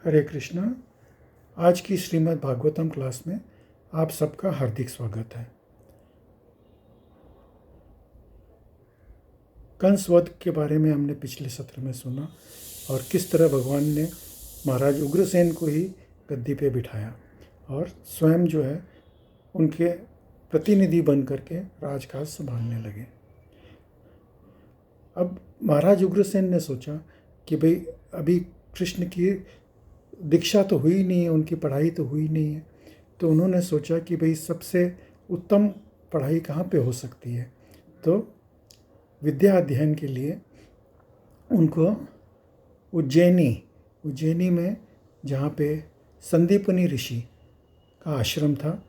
हरे कृष्णा। आज की श्रीमद् भागवतम क्लास में आप सबका हार्दिक स्वागत है। कंस वध के बारे में हमने पिछले सत्र में सुना और किस तरह भगवान ने महाराज उग्रसेन को ही गद्दी पे बिठाया और स्वयं जो है उनके प्रतिनिधि बन करके राजकाज संभालने लगे। अब महाराज उग्रसेन ने सोचा कि भाई अभी कृष्ण की दीक्षा तो हुई नहीं है, उनकी पढ़ाई तो हुई नहीं है, तो उन्होंने सोचा कि भाई सबसे उत्तम पढ़ाई कहाँ पे हो सकती है। तो विद्या अध्ययन के लिए उनको उज्जैनी में जहाँ पे संदीपनी ऋषि का आश्रम था,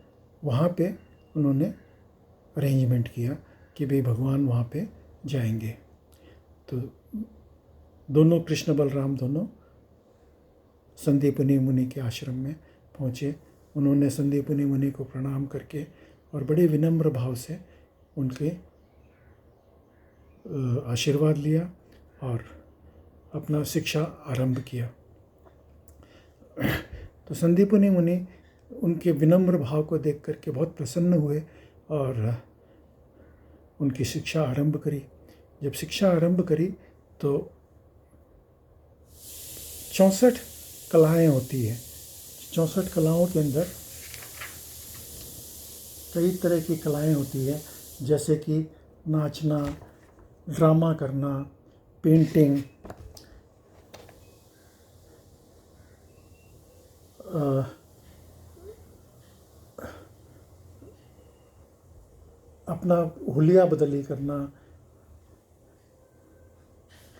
वहाँ पे उन्होंने अरेंजमेंट किया कि भाई भगवान वहाँ पे जाएंगे। तो दोनों कृष्ण बलराम दोनों संदीपनी मुनि के आश्रम में पहुँचे। उन्होंने संदीपनी मुनि को प्रणाम करके और बड़े विनम्र भाव से उनके आशीर्वाद लिया और अपना शिक्षा आरंभ किया। तो संदीपनी मुनि उनके विनम्र भाव को देख करके बहुत प्रसन्न हुए और उनकी शिक्षा आरंभ करी। जब शिक्षा आरंभ करी तो 64 कलाएँ होती है। 64 कलाओं के अंदर कई तरह की कलाएँ होती है, जैसे कि नाचना, ड्रामा करना, पेंटिंग, अपना हुलिया बदली करना,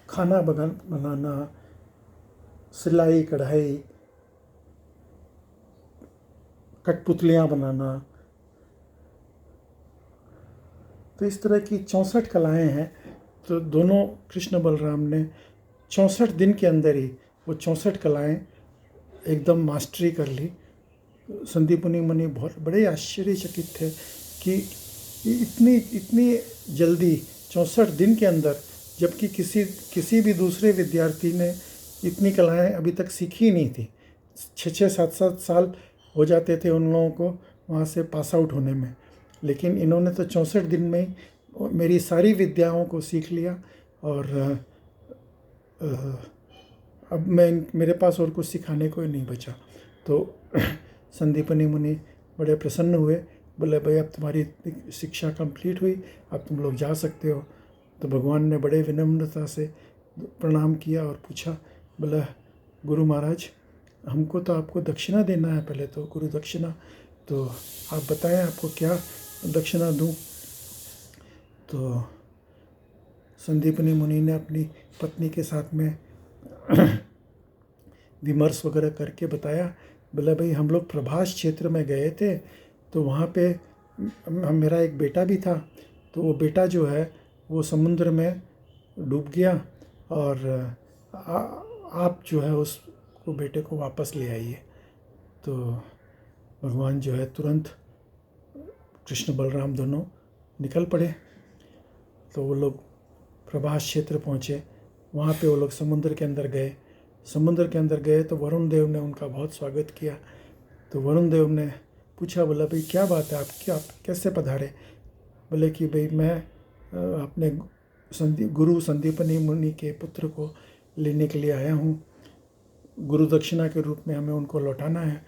खाना बनाना, सिलाई कढ़ाई, कठपुतलियाँ बनाना। तो इस तरह की 64 कलाएँ हैं। तो दोनों कृष्ण बलराम ने 64 दिन के अंदर ही वो 64 कलाएँ एकदम मास्टरी कर ली। संदीपनी मुनि बहुत बड़े आश्चर्यचकित थे कि इतनी जल्दी 64 दिन के अंदर, जबकि किसी भी दूसरे विद्यार्थी ने इतनी कलाएँ अभी तक सीखी ही नहीं थी। 6-6, 7-7 साल हो जाते थे उन लोगों को वहाँ से पास आउट होने में, लेकिन इन्होंने तो 64 दिन में ही मेरी सारी विद्याओं को सीख लिया और अब मेरे पास और कुछ सिखाने को ही नहीं बचा। तो संदीपनी मुनि बड़े प्रसन्न हुए, बोले भाई अब तुम्हारी शिक्षा कंप्लीट हुई, अब तुम लोग जा सकते हो। तो भगवान ने बड़े विनम्रता से प्रणाम किया और पूछा, बोला गुरु महाराज हमको तो आपको दक्षिणा देना है, पहले तो गुरु दक्षिणा, तो आप बताएं आपको क्या दक्षिणा दूं। तो संदीपनी मुनि ने अपनी पत्नी के साथ में विमर्श वगैरह करके बताया। बोला भाई हम लोग प्रभास क्षेत्र में गए थे, तो वहाँ पे मेरा एक बेटा भी था, तो वो बेटा जो है वो समुद्र में डूब गया और आप जो है उसको बेटे को वापस ले आइए। तो भगवान जो है तुरंत कृष्ण बलराम दोनों निकल पड़े। तो वो लोग प्रभास क्षेत्र पहुँचे। वहाँ पे वो लोग समुद्र के अंदर गए तो वरुण देव ने उनका बहुत स्वागत किया। तो वरुण देव ने पूछा, बोला भाई क्या बात है, आप कैसे पधारे। बोले कि भाई मैं अपने गुरु संदीपनी मुनि के पुत्र को लेने के लिए आया हूँ, गुरु दक्षिणा के रूप में हमें उनको लौटाना है।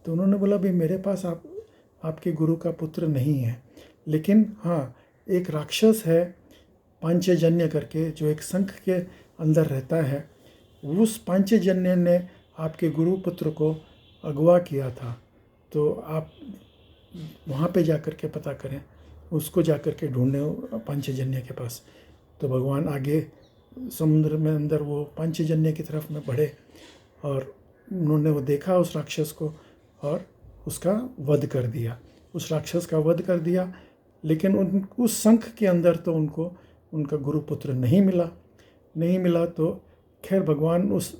तो उन्होंने बोला भाई मेरे पास आपके गुरु का पुत्र नहीं है, लेकिन हाँ एक राक्षस है पांचजन्य करके, जो एक शंख के अंदर रहता है। उस पांचजन्य ने आपके गुरु पुत्र को अगवा किया था, तो आप वहाँ पे जाकर के पता करें, उसको जाकर के ढूंढें पांचजन्य के पास। तो भगवान आगे समुद्र में अंदर वो पांचजन्य की तरफ में बढ़े और उन्होंने वो देखा उस राक्षस को और उसका वध कर दिया। उस राक्षस का वध कर दिया, लेकिन उस शंख के अंदर तो उनको उनका गुरुपुत्र नहीं मिला। तो खैर भगवान उस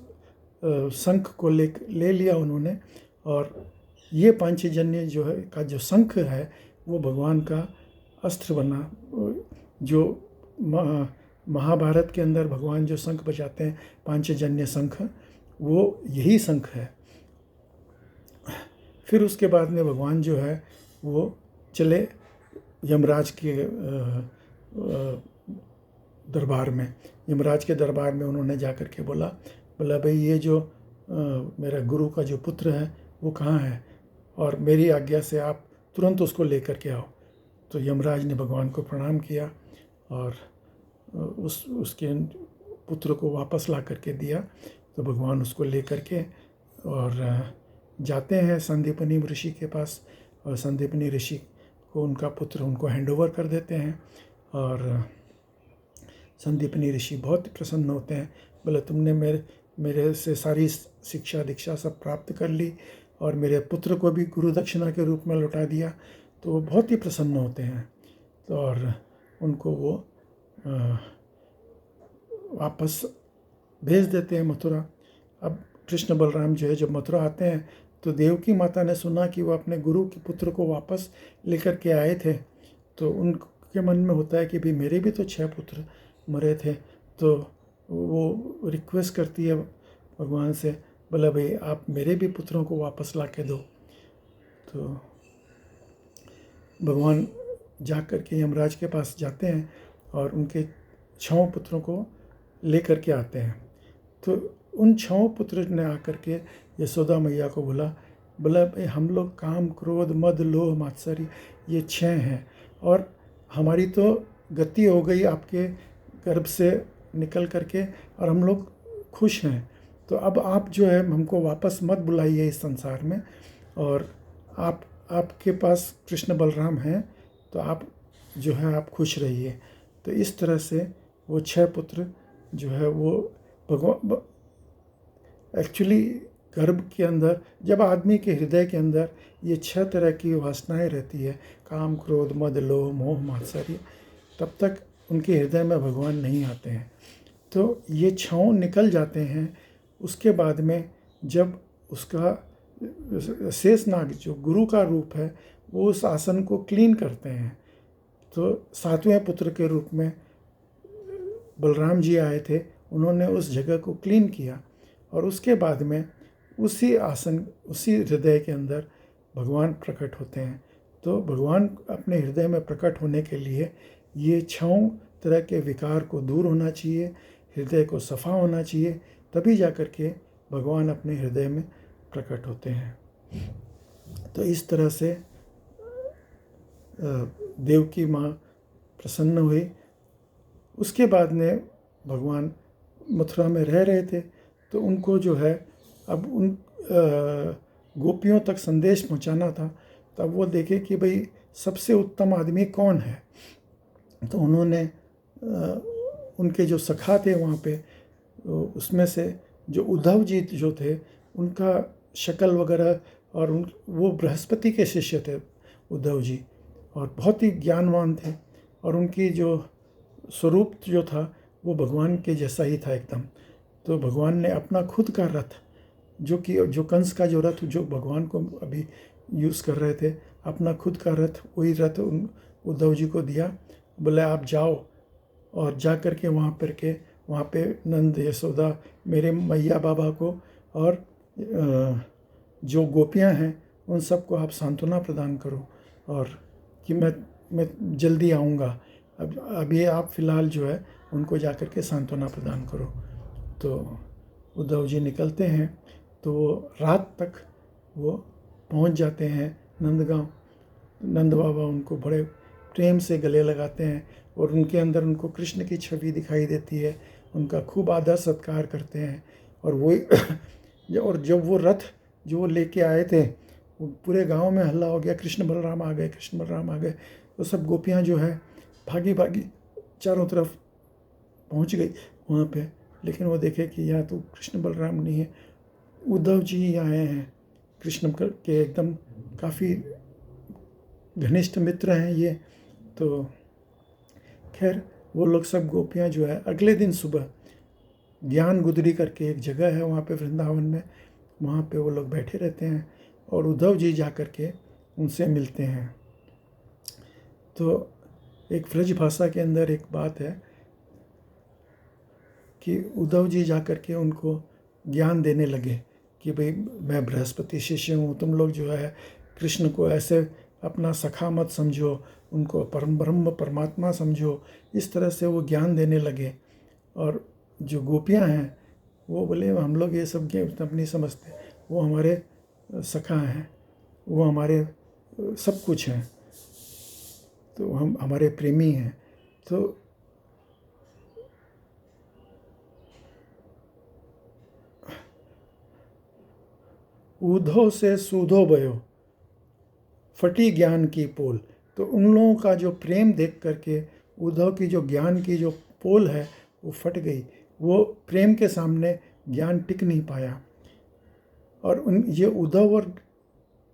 शंख को ले लिया उन्होंने, और ये पांचजन्य जो है का जो शंख है वो भगवान का अस्त्र बना। जो महाभारत के अंदर भगवान जो शंख बजाते हैं, पांचजन्य शंख, वो यही शंख है। फिर उसके बाद में भगवान जो है वो चले यमराज के दरबार में। यमराज के दरबार में उन्होंने जा कर के बोला भाई ये जो मेरा गुरु का जो पुत्र है वो कहाँ है, और मेरी आज्ञा से आप तुरंत उसको लेकर के आओ। तो यमराज ने भगवान को प्रणाम किया और उसके पुत्र को वापस ला करके दिया। तो भगवान उसको ले करके और जाते हैं संदीपनी ऋषि के पास, और संदीपनी ऋषि को उनका पुत्र उनको हैंडओवर कर देते हैं। और संदीपनी ऋषि बहुत प्रसन्न होते हैं, बोले तुमने मेरे से सारी शिक्षा दीक्षा सब प्राप्त कर ली और मेरे पुत्र को भी गुरु दक्षिणा के रूप में लौटा दिया। तो वो बहुत ही प्रसन्न होते हैं। तो और उनको वो वापस भेज देते हैं मथुरा। अब कृष्ण बलराम जो है जब मथुरा आते हैं तो देवकी माता ने सुना कि वो अपने गुरु के पुत्र को वापस लेकर के आए थे। तो उनके मन में होता है कि भाई मेरे भी तो 6 पुत्र मरे थे। तो वो रिक्वेस्ट करती है भगवान से, बोला भाई आप मेरे भी पुत्रों को वापस ला के दो। तो भगवान जा कर के यमराज के पास जाते हैं और उनके 6 पुत्रों को ले कर के आते हैं। तो उन 6 पुत्र ने आकर के यशोदा मैया को बोला भाई हम लोग काम क्रोध मद लोभ मात्सर्य ये 6 हैं, और हमारी तो गति हो गई आपके गर्भ से निकल करके और हम लोग खुश हैं। तो अब आप जो है हमको वापस मत बुलाइए इस संसार में, और आपके पास कृष्ण बलराम हैं तो आप जो है आप खुश रहिए। तो इस तरह से वो 6 पुत्र जो है वो भगवान एक्चुअली गर्भ के अंदर जब आदमी के हृदय के अंदर ये 6 तरह की वासनाएं रहती है, काम क्रोध मद लोभ मोह मात्सर्य, तब तक उनके हृदय में भगवान नहीं आते हैं। तो ये 6 निकल जाते हैं। उसके बाद में जब उसका शेषनाग जो गुरु का रूप है वो उस आसन को क्लीन करते हैं। तो 7वें पुत्र के रूप में बलराम जी आए थे, उन्होंने उस जगह को क्लीन किया, और उसके बाद में उसी आसन उसी हृदय के अंदर भगवान प्रकट होते हैं। तो भगवान अपने हृदय में प्रकट होने के लिए ये 6 तरह के विकार को दूर होना चाहिए, हृदय को सफ़ा होना चाहिए, तभी जा कर के भगवान अपने हृदय में प्रकट होते हैं। तो इस तरह से देवकी माँ प्रसन्न हुई। उसके बाद में भगवान मथुरा में रह रहे थे, तो उनको जो है अब उन गोपियों तक संदेश पहुंचाना था। तब वो देखे कि भाई सबसे उत्तम आदमी कौन है। तो उन्होंने उनके जो सखा थे वहाँ पे, उसमें से जो उद्धव जी जो थे उनका शक्ल वगैरह, और वो बृहस्पति के शिष्य थे उद्धव जी, और बहुत ही ज्ञानवान थे, और उनकी जो स्वरूप जो था वो भगवान के जैसा ही था एकदम। तो भगवान ने अपना खुद का रथ जो कंस का जो रथ जो भगवान को अभी यूज़ कर रहे थे, अपना खुद का रथ वही रथ उद्धव जी को दिया। बोले आप जाओ और जा कर के वहाँ पे नंद यशोदा मेरे मैया बाबा को और जो गोपियाँ हैं उन सबको आप सांत्वना प्रदान करो, और कि मैं जल्दी आऊँगा। अभी आप फ़िलहाल जो है उनको जा कर के सांत्वना प्रदान करो। तो उद्धव जी निकलते हैं, तो वो रात तक वो पहुंच जाते हैं नंदगांव। नंद बाबा उनको बड़े प्रेम से गले लगाते हैं, और उनके अंदर उनको कृष्ण की छवि दिखाई देती है, उनका खूब आदर सत्कार करते हैं। और वही और जब वो रथ जो वो लेके आए थे, वो पूरे गांव में हल्ला हो गया, कृष्ण बलराम आ गए, कृष्ण बलराम आ गए। तो सब गोपियां जो है भागी भागी चारों तरफ पहुंच गई वहाँ पे, लेकिन वो देखे कि यहाँ तो कृष्ण बलराम नहीं है, उद्धव जी ही आए हैं। कृष्ण के एकदम काफ़ी घनिष्ठ मित्र हैं ये। तो खैर वो लोग सब गोपियाँ जो है अगले दिन सुबह ज्ञान गुदरी करके एक जगह है वहाँ पे वृंदावन में, वहाँ पे वो लोग बैठे रहते हैं, और उद्धव जी जा कर के उनसे मिलते हैं। तो एक ब्रज भाषा के अंदर एक बात है कि उद्धव जी जा कर के उनको ज्ञान देने लगे कि भाई मैं बृहस्पति शिष्य हूँ, तुम लोग जो है कृष्ण को ऐसे अपना सखा मत समझो, उनको परम ब्रह्म परमात्मा समझो। इस तरह से वो ज्ञान देने लगे। और जो गोपियाँ हैं वो बोले हम लोग ये सब तब नहीं समझते, वो हमारे सखा हैं, वो हमारे सब कुछ हैं, तो हम हमारे प्रेमी हैं। तो ऊधो से सूधो भयो, फटी ज्ञान की पोल। तो उन लोगों का जो प्रेम देख करके उद्धव की जो ज्ञान की जो पोल है वो फट गई। वो प्रेम के सामने ज्ञान टिक नहीं पाया। और ये उद्धव और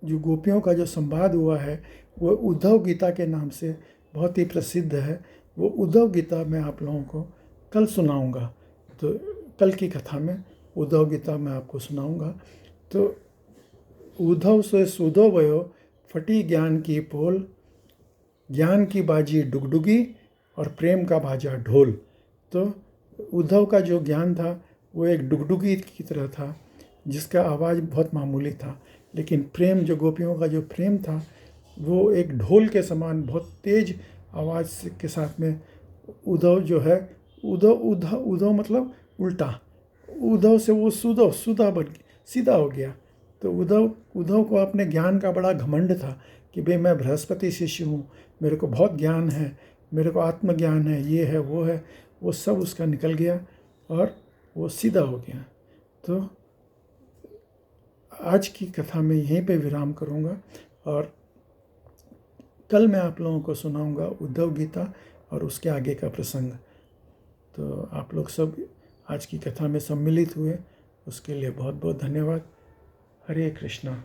जो गोपियों का जो संवाद हुआ है वो उद्धव गीता के नाम से बहुत ही प्रसिद्ध है। वो उद्धव गीता मैं आप लोगों को कल सुनाऊंगा। तो कल की कथा में उद्धव गीता मैं आपको सुनाऊंगा। तो उद्धव से सूधो भयो, फटी ज्ञान की पोल, ज्ञान की बाजी डुगडुगी और प्रेम का बाजा ढोल। तो उद्धव का जो ज्ञान था वो एक डुगडुगी की तरह था जिसका आवाज़ बहुत मामूली था, लेकिन प्रेम जो गोपियों का जो प्रेम था वो एक ढोल के समान बहुत तेज आवाज़ के साथ में उद्धव जो है उद्धव उद्धव उद्धव मतलब उल्टा, उद्धव से वो सुधा बन सीधा हो गया। तो उद्धव को अपने ज्ञान का बड़ा घमंड था कि भाई मैं बृहस्पति शिष्य हूँ, मेरे को बहुत ज्ञान है, मेरे को आत्मज्ञान है, ये है वो है, वो सब उसका निकल गया और वो सीधा हो गया। तो आज की कथा में यहीं पे विराम करूँगा और कल मैं आप लोगों को सुनाऊंगा उद्धव गीता और उसके आगे का प्रसंग। तो आप लोग सब आज की कथा में सम्मिलित हुए उसके लिए बहुत बहुत धन्यवाद। हरे कृष्णा।